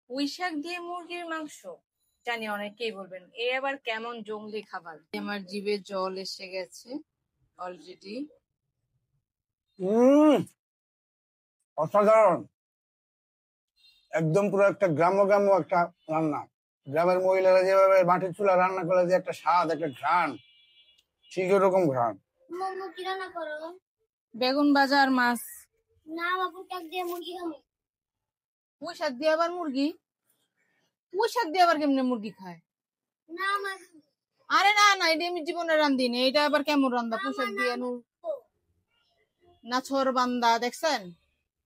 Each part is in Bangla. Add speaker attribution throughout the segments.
Speaker 1: পুঁই শাক দিয়ে মুরগির মাংস, জানি অনেকেই বলবেন এ আবার কেমন জঙ্গলি খাবার। আমার জিভে জল এসে গেছে অলরেডি।
Speaker 2: অসাধারণ, একদম পুরো একটা গ্রাম্য গ্রাম্য একটা রান্না। গ্রামের মহিলারা যেভাবে মাটির চুলা রান্না করে, যে একটা স্বাদ, একটা ঘ্রাণ, ঠিক এরকম ঘ্রাণ।
Speaker 3: কি রান্না করো?
Speaker 1: বেগুন ভাজা আর মাছ।
Speaker 3: না বাবু, শাক দিয়ে মুরগি খাবো।
Speaker 1: পুঁই শাক দিয়ে আবার মুরগি? পুঁই শাক দিয়ে আবার কেমনে মুরগি খায়?
Speaker 3: না মা,
Speaker 1: আরে না না, এটা আমি জীবনে রান্ধিনি। এটা আবার কেমন রান্দা পুঁই শাক দিয়ে? নাছর বান্দা দেখছেন?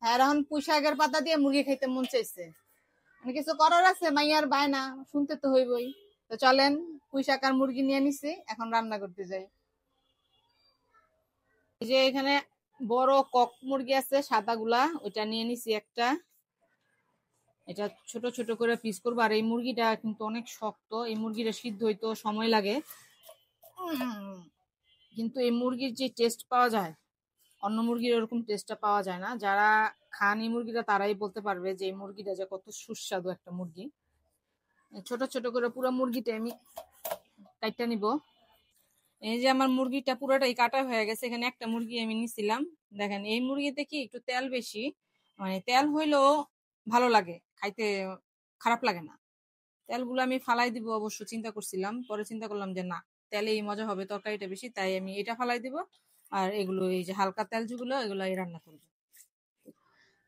Speaker 1: হ্যাঁ, এখন পুঁই শাকের পাতা দিয়ে মুরগি খাইতে মন চাইছে। কিছু করার আছে, মাইয়ার বায়না শুনতে তো হইবই। তো চলেন, পুঁই শাক আর মুরগি নিয়ে নিছি, এখন রান্না করতে যাই। এই যে এখানে বড় কক মুরগি আছে সাদা গুলা, ওইটা নিয়ে নিছি একটা। এটা ছোট ছোট করে পিস করবো। আর এই মুরগিটা কিন্তু অনেক শক্ত, এই মুরগিটা সিদ্ধ হইতে সময় লাগে। কিন্তু এই মুরগির যে টেস্ট পাওয়া যায়, অন্য মুরগির ওরকম টেস্টটা পাওয়া যায় না। যারা খান এই মুরগিটা তারাই বলতে পারবে যে এই মুরগিটা যে কত সুস্বাদু একটা মুরগি। ছোট ছোট করে পুরো মুরগিটা আমি কাটটা নিব। এই যে আমার মুরগিটা পুরোটাই কাটা হয়ে গেছে। এখানে একটা মুরগি আমি নিছিলাম। দেখেন, এই মুরগিতে কি একটু তেল বেশি, মানে তেল হইলেও ভালো লাগে খাইতে, খারাপ লাগে না। তেলগুলো আমি ফালাই দিব অবশ্য চিন্তা করছিলাম, পরে চিন্তা করলাম যে না, তেলেই মজা হবে, তরকারিটা বেশি, তাই আমি এটা ফালাই দিব। আর এগুলো এই যে হালকা তেল যেগুলো, এগুলো রান্না করবো।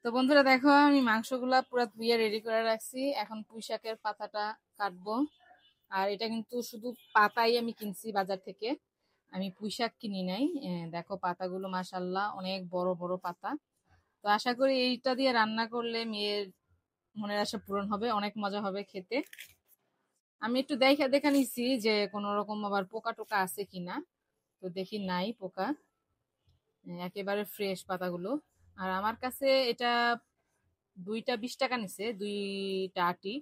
Speaker 1: তো বন্ধুরা দেখো, আমি মাংসগুলা পুরো ধুয়ে রেডি করে রাখছি। এখন পুঁই শাকের পাতাটা কাটবো। আর এটা কিন্তু শুধু পাতাই আমি কিনছি বাজার থেকে, আমি পুঁই শাক কিনি নাই। দেখো পাতাগুলো মাশাআল্লাহ অনেক বড় বড় পাতা। তো আশা করি এইটা দিয়ে রান্না করলে মেয়ের মনের আশা পূরণ হবে, অনেক মজা হবে খেতে। আমি একটু দেখা নিছি যে কোনো রকম আবার পোকা টোকা আছে কিনা। তো দেখি নাই পোকা, একেবারে ফ্রেশ পাতাগুলো। আর আমার কাছে এটা 2টা 20 টাকা নিছে, 2টা আটি।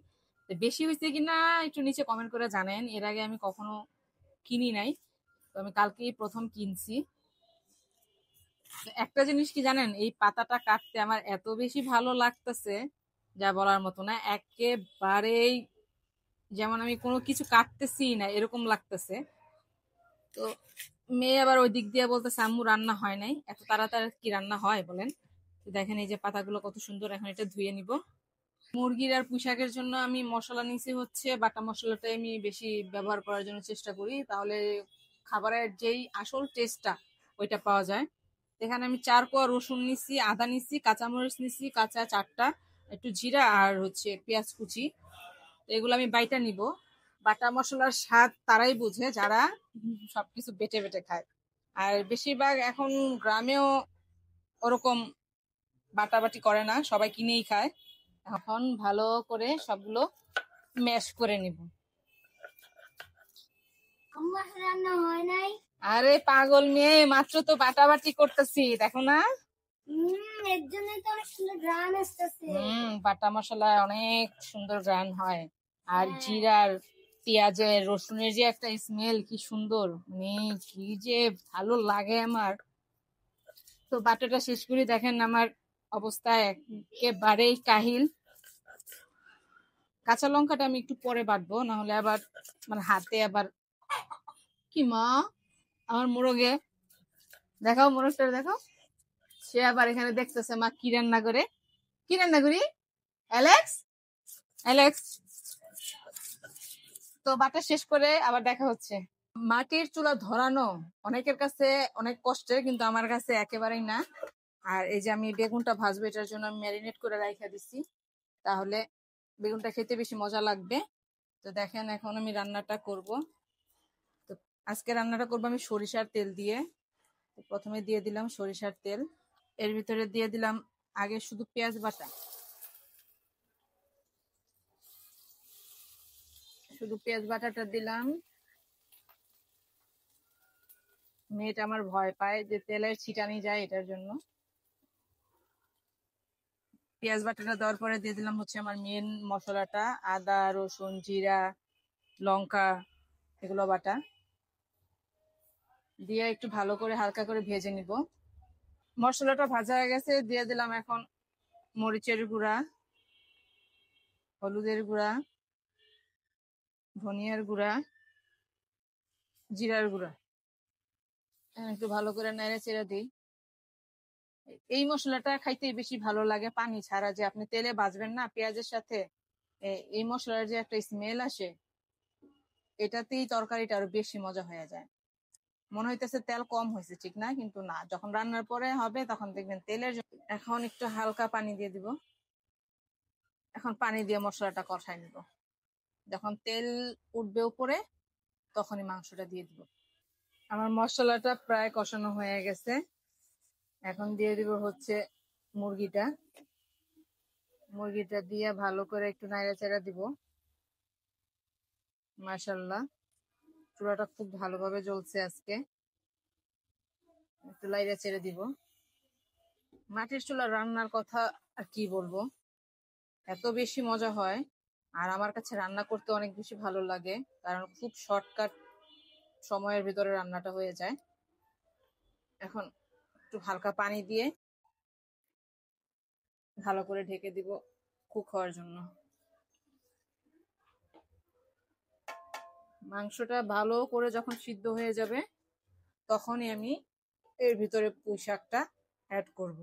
Speaker 1: বেশি হয়েছে কিনা একটু নিচে কমেন্ট করে জানেন। এর আগে আমি কখনো কিনি নাই, তো আমি কালকেই প্রথম কিনছি। একটা জিনিস কি জানেন, এই পাতাটা কাটতে আমার এত বেশি ভালো লাগতেছে যা বলার মতো না। একেবারেই যেমন আমি কোনো কিছু কাটতেছি না এরকম লাগতেছে। তো মেয়ে আবার ওই দিক দিয়ে বলতেছে আম্মু রান্না হয় নাই, এত তাড়াতাড়ি কি রান্না হয় বলেন। দেখেন এই যে পাতাগুলো কত সুন্দর। এখন এটা ধুয়ে নিব। মুরগির আর পুঁই শাকের জন্য আমি মশলা নিছি হচ্ছে বাটা মশলাটাই আমি বেশি ব্যবহার করার জন্য চেষ্টা করি, তাহলে খাবারের যেই আসল টেস্টটা ওইটা পাওয়া যায়। এখানে আমি 4 কোয়া রসুন নিছি, আদা নিছি, কাঁচামরিচ নিছি কাঁচা 4টা, একটু জিরা আর হচ্ছে পেঁয়াজ কুচি। এগুলো আমি বাইটা নিব। বাটা মশলার স্বাদ তারাই বুঝে যারা সবকিছু বেটে বেটে খায়। আর বেশিরভাগ এখন গ্রামেও ওরকম বাটাবাটি করে না, সবাই কিনেই খায়। এখন ভালো করে সবগুলো ম্যাশ করে নিব।
Speaker 3: আমার রান্না হয় নাই।
Speaker 1: আরে পাগল মেয়ে, মাত্র তো বাটাবাটি করতেছি, দেখো না?
Speaker 3: এর জন্যই তো অনেক সুন্দর ঘ্রাণ আসতেছে।
Speaker 1: বাটা মশলায় অনেক সুন্দর ঘ্রাণ হয়। আর জিরার, পেঁয়াজের, রসুনের যে একটা স্মেল কি সুন্দর, মানে কি যে ভালো লাগে আমার। তো বাটাটা শেষ করি, দেখেন আমার অবস্থা একেবারেই কাহিল। কাঁচা লঙ্কাটা আমি একটু পরে বাটবো, না হলে আবার মানে হাতে আবার কি মা আমার মোরগে দেখাও, মোরগটা দেখাও। সে আবার এখানে দেখতেছে মা কি রান্না করে। কি রান্না করি অ্যালেক্স? অ্যালেক্স, তো বাটা শেষ করে আবার দেখা হচ্ছে। মাটির চুলা ধরানো অনেকের কাছে অনেক কষ্টের, কিন্তু আমার কাছে একেবারেই না। আর এই যে আমি বেগুনটা ভাজবো, এটার জন্য আমি ম্যারিনেট করে রাখা দিচ্ছি, তাহলে বেগুনটা খেতে বেশি মজা লাগবে। তো দেখেন এখন আমি রান্নাটা করব। তো আজকে রান্নাটা করবো আমি সরিষার তেল দিয়ে। তো প্রথমে দিয়ে দিলাম সরিষার তেল, এর ভিতরে দিয়ে দিলাম আগে শুধু পেঁয়াজ বাটা, শুধু পেঁয়াজ বাটাটা দিলাম। মেয়েটা আমার ভয় পায় যে তেলের ছিটানি যায়, এটার জন্য। পেঁয়াজ বাটাটা দেওয়ার পরে দিয়ে দিলাম হচ্ছে আমার মেন মশলাটা, আদা রসুন জিরা লঙ্কা এগুলো বাটা দিয়ে একটু ভালো করে হালকা করে ভেজে নিব। মশলাটা ভাজা হয়ে গেছে, দিয়ে দিলাম এখন মরিচের গুঁড়া, হলুদের গুঁড়া, ধনিয়ার গুঁড়া, জিরার গুঁড়া। একটু ভালো করে নেড়ে চেড়ে দিই। এই মশলাটা খাইতে বেশি ভালো লাগে পানি ছাড়া, যে আপনি তেলে ভাজবেন না পেঁয়াজের সাথে, এই মশলার যে একটা স্মেল আসে, এটাতেই তরকারিটা আরো বেশি মজা হয়ে যায়। মনে হইতেছে তেল কম হয়েছে, ঠিক না? কিন্তু না, যখন রান্নার পরে হবে তখন দেখবেন তেলের। এখন একটু হালকা পানি দিয়ে দিব। এখন পানি দিয়ে মশলাটা কষাই নিব। যখন তেল উঠবে উপরে তখনই মাংসটা দিয়ে দিব। আমার মশলাটা প্রায় কষানো হয়ে গেছে। এখন দিয়ে দিব হচ্ছে মুরগিটা। মুরগিটা দিয়ে ভালো করে একটু নাড়াচাড়া দিব। মাশাআল্লাহ, চুলাটা খুব ভালোভাবে জ্বলছে আজকে। একটু লাইড়া ছেড়ে দিব। মাটির চুলা রান্নার কথা আর কি বলবো, এত বেশি মজা হয়। আর আমার কাছে রান্না করতে অনেক বেশি ভালো লাগে, কারণ খুব শর্টকাট সময়ের ভিতরে রান্নাটা হয়ে যায়। এখন একটু হালকা পানি দিয়ে ভালো করে ঢেকে দিব কুক হওয়ার জন্য। মাংসটা ভালো করে যখন সিদ্ধ হয়ে যাবে তখনই আমি এর ভিতরে পুঁই শাকটা অ্যাড করব।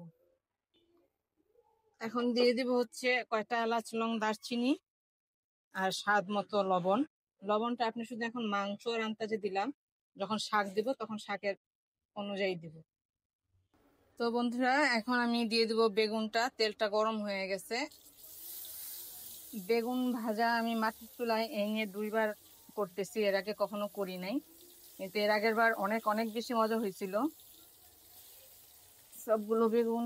Speaker 1: এখন দিয়ে দিব হচ্ছে কয়টা এলাচ, লং, দারচিনি আর স্বাদ মতো লবণ। লবণটা আপনি শুধু এখন মাংস আন্দাজে দিলাম, যখন শাক দিব তখন শাকের অনুযায়ী দিব। তো বন্ধুরা, এখন আমি দিয়ে দিব বেগুনটা। তেলটা গরম হয়ে গেছে। বেগুন ভাজা আমি মাটির চুলায় এনে 2বার করতেছি, এর আগে কখনো করি নাই, কিন্তু এর আগের বার অনেক অনেক বেশি মজা হয়েছিল। সবগুলো বেগুন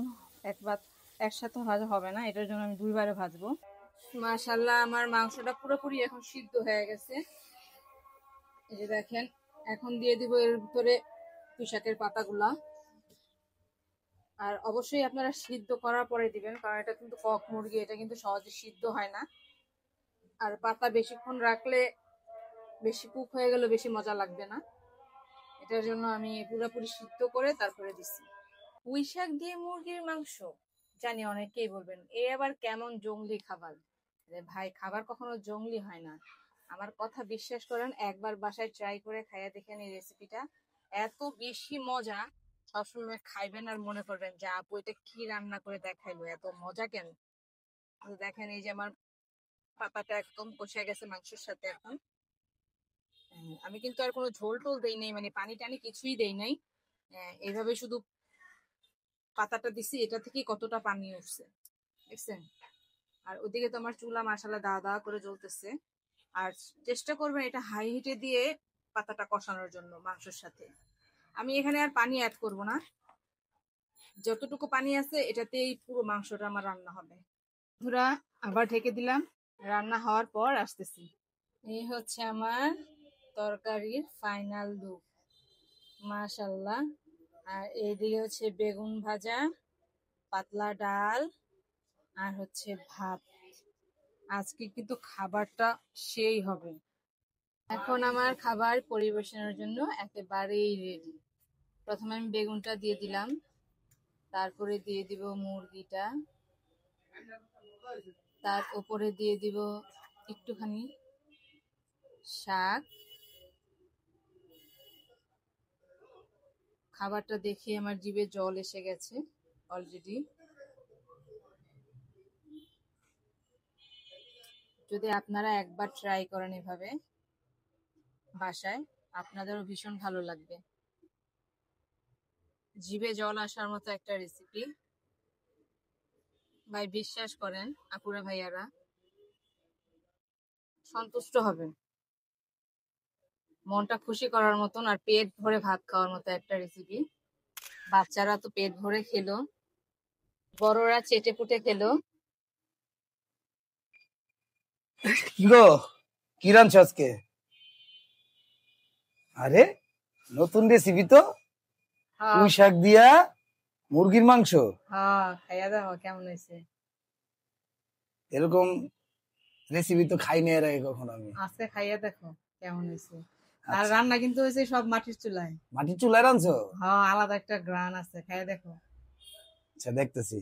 Speaker 1: একবার একসাথে ভাজা হবে না, এটার জন্য আমি 2বারে ভাজবো। মাশাআল্লাহ, আমার মাংসটা পুরোপুরি এখন সিদ্ধ হয়ে গেছে। এই যে দেখেন, এখন দিয়ে দিব এর ভিতরে পুঁই শাকের পাতাগুলা। আর অবশ্যই আপনারা সিদ্ধ করার পরে দিবেন, কারণ এটা কিন্তু কক মুরগি, এটা কিন্তু সহজে সিদ্ধ হয় না। আর পাতা বেশিক্ষণ রাখলে, বেশি কুক হয়ে গেলে বেশি মজা লাগবে না। এটার জন্য আমি পুরোপুরি সিদ্ধ করে তারপরে দিচ্ছি। পুঁই শাক দিয়ে মুরগির মাংস, জানি অনেকেই বলবেন এ আবার কেমন জঙ্গলি খাবার। ভাই, খাবার কখনো জঙ্গলি হয় না। আমার কথা বিশ্বাস করেন, একবার বাসায় ট্রাই করে খাইয়া দেখেন এই রেসিপিটা, এত বেশি মজা। সবসময় খাইবেন আর মনে করবেন যে আপু এটা কি রান্না করে দেখাইলো, এত মজা কেন। দেখেন, এই যে আমার পাতাটা একদম কষে গেছে মাংসের সাথে। এখন আমি কিন্তু আর কোনো ঝোল টোল দেই নাই, মানে পানি টানি কিছুই দেই নাই। এইভাবে শুধু পাতাটা দিছি, এটা থেকে কতটা পানি উঠছে দেখছেন। আর ওদিকে তো আমার চুলা মাশাআল্লাহ দাওয়া দাওয়া করে জ্বলতেছে। আর চেষ্টা করবেন এটা হাই হিটে দিয়ে পাতাটা কষানোর জন্য মাংসের সাথে। আমি এখানে আর পানি অ্যাড করব না, যতটুকু পানি আছে এটাতেই পুরো মাংসটা আমার রান্না হবে। বন্ধুরা, আবার ঢেকে দিলাম। রান্না হওয়ার পর আসতেছি। এই হচ্ছে আমার তরকারির ফাইনাল লুক, মাশাআল্লাহ। আর এইদিকে হচ্ছে বেগুন ভাজা, পাতলা ডাল, আর হচ্ছে ভাত। আজকে কিন্তু খাবারটা সেই হবে। এখন আমার খাবার পরিবেশনের জন্য একেবারেই রেডি। প্রথমে আমি বেগুনটা দিয়ে দিলাম, তারপরে দিয়ে দিব মুরগিটা, তার উপরে দিয়ে দিব একটুখানি শাক। খাবারটা দেখে আমার জিভে জল এসে গেছে অলরেডি। যদি আপনারা একবার ট্রাই করেন এভাবে বাসায়, আপনাদেরও ভীষণ ভালো লাগবে। জিভে জল আসার মতো একটা রেসিপি। ভাই, বিশ্বাস করেন আপুরা ভাইয়ারা সন্তুষ্ট হবেন। মনটা খুশি করার মতন আর পেট ভরে ভাত খাওয়ার মতো একটা রেসিপি। বাচ্চারা তো পেট ভরে খেলো, বড়রা চেটে পুটে খেলো।
Speaker 2: কি গো, কি রাঁধছো আজকে? আরে, নতুন রেসিপি তো,
Speaker 1: হ্যাঁ
Speaker 2: পুঁই শাক দিয়া মুরগির মাংস।
Speaker 1: হ্যাঁ, খাইয়া দাও কেমন হয়েছে।
Speaker 2: এরকম রেসিপি তো খাইনি এর আগে কখনো আমি।
Speaker 1: আজকে খাইয়া দেখো কেমন হয়েছে। আর
Speaker 2: আচ্ছা,
Speaker 1: রান্না কিন্তু হয়েছে সব মাটির চুলায়।
Speaker 2: মাটির চুলায় রাঁধছো?
Speaker 1: হ্যাঁ, আলাদা একটা গ্রান আছে, খাইয়া দেখো।
Speaker 2: আচ্ছা, দেখতেছি।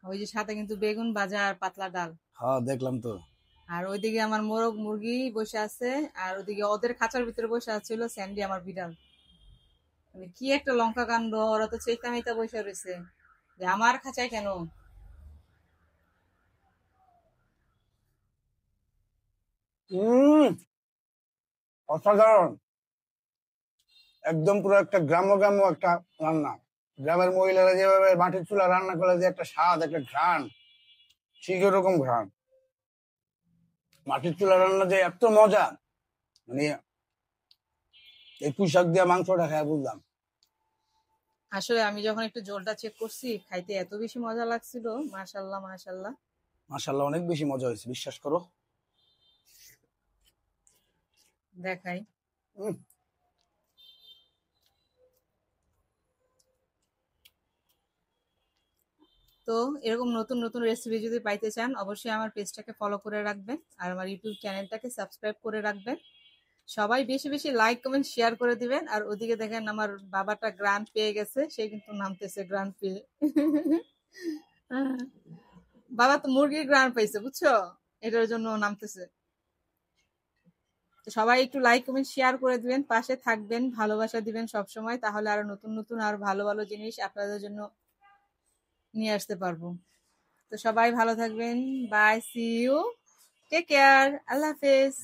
Speaker 1: ওই যে সাথে কিন্তু বেগুন ভাজা আর পাতলা ডাল।
Speaker 2: হ্যাঁ দেখলাম তো।
Speaker 1: আর ওইদিকে আমার মোরগ মুরগি বসে আছে, আর ওইদিকে ওদের খাঁচার ভিতরে বসে আছিল স্যান্ডি আমার বিড়াল। মানে কি একটা লঙ্কা কাণ্ড, ওরা তো চেইতা মেইতা বসে রয়েছে যে আমার খাঁচায় কেন।
Speaker 2: হম, অসাধারণ। একদম পুরো একটা গ্রাম্য গ্রাম্য একটা রান্না। গ্রামের মহিলারা যেভাবে মাটির চুলা রান্না করে, যে একটা স্বাদ, একটা ঘ্রাণ, ঠিক এরকম ঘ্রাণ। মাটির চুলা রান্না যে এত মজা, মানে এই পুঁই শাক দিয়ে মাংসটা খাই বুঝলাম।
Speaker 1: আসলে আমি যখন একটু ঝোলটা চেক করছি, খাইতে এত বেশি মজা লাগছিল, মাশাল্লাহ মাশাল্লাহ।
Speaker 2: মাশাআল্লাহ, অনেক বেশি মজা হয়েছে, বিশ্বাস করো।
Speaker 1: দেখাই।
Speaker 2: উম,
Speaker 1: তো এরকম নতুন নতুন রেসিপি যদি পাইতে চান, অবশ্যই আমার পেজটাকে ফলো করে রাখবেন আর আমার ইউটিউব চ্যানেলটাকে সাবস্ক্রাইব করে রাখবেন। সবাই বেশি বেশি লাইক কমেন্ট শেয়ার করে দিবেন। আর ওদিকে দেখেন আমার বাবাটা গ্রান্ট পেয়ে গেছে, সে কিন্তু নামতেছে গ্রান্ট পেয়ে। বাবা তো মুরগির গ্রান্ট পাইছে, বুঝছো, এটার জন্য ও নামতেছে। তো সবাই একটু লাইক কমেন্ট শেয়ার করে দিবেন, পাশে থাকবেন, ভালোবাসা দিবেন সব সময়, তাহলে আরো নতুন নতুন আর ভালো ভালো জিনিস আপনাদের জন্য নিয়ে আসতে পারবো। তো সবাই ভালো থাকবেন, bye, see you, take care, আল্লাহ হাফেজ।